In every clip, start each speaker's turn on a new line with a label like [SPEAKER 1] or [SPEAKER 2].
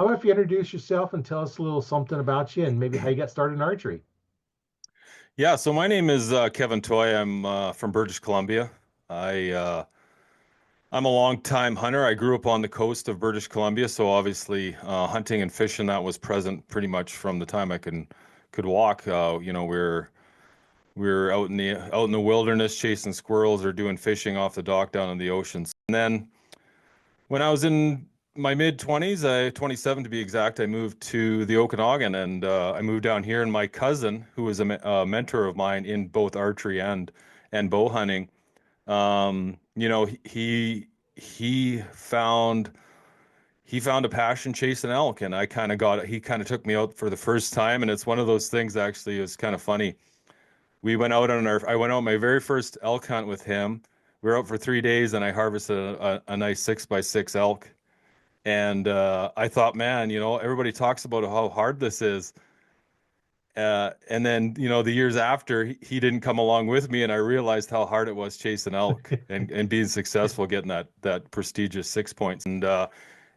[SPEAKER 1] How about if you introduce yourself and tell us a little something about you and maybe how you got started in archery?
[SPEAKER 2] Yeah, so my name is Kevin Toy. I'm from British Columbia. I I'm a long-time hunter. I grew up on the coast of British Columbia, so obviously hunting and fishing that was present pretty much from the time I could walk. We're out in the wilderness chasing squirrels or doing fishing off the dock down in the oceans. And then when I was in my mid 20s, 27 to be exact, I moved to the Okanagan and I moved down here. And my cousin, who was a mentor of mine in both archery and bow hunting, he found a passion chasing elk, and he kind of took me out for the first time, and it's one of those things. Actually, it was kind of funny. I went out my very first elk hunt with him. We were out for 3 days, and I harvested a nice 6 by 6 elk. And I thought, man, everybody talks about how hard this is. And then, the years after, he didn't come along with me, and I realized how hard it was chasing elk and being successful, getting that prestigious 6 points. And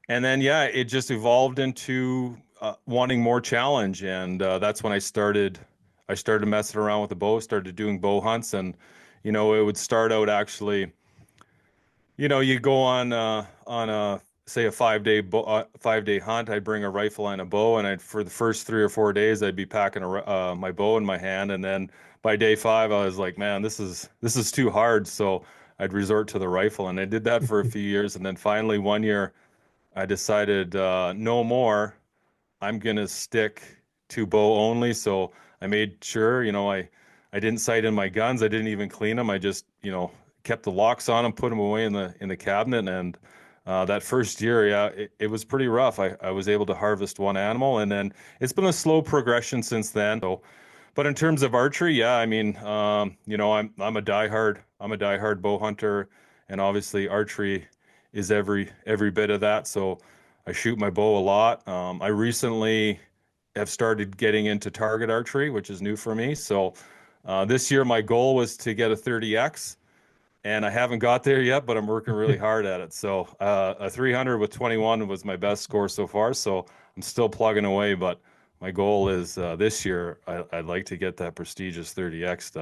[SPEAKER 2] then, yeah, it just evolved into wanting more challenge, and that's when I started messing around with the bow, started doing bow hunts, and it would start out actually. You go on a say a 5 day hunt. I'd bring a rifle and a bow, and for the first 3 or 4 days, I'd be packing my bow in my hand, and then by day 5, I was like, man, this is too hard. So I'd resort to the rifle, and I did that for a few years, and then finally one year I decided no more. I'm gonna stick to bow only. So I made sure, I didn't sight in my guns. I didn't even clean them. I just, kept the locks on them, put them away in the cabinet. And that first year, yeah, it was pretty rough. I was able to harvest one animal, and then it's been a slow progression since then. So, but in terms of archery, yeah, I mean, I'm a diehard bow hunter, and obviously archery is every bit of that. So I shoot my bow a lot. I recently have started getting into target archery, which is new for me. So this year my goal was to get a 30X, and I haven't got there yet, but I'm working really hard at it. So a 300 with 21 was my best score so far. So I'm still plugging away, but my goal is this year I'd like to get that prestigious 30X done.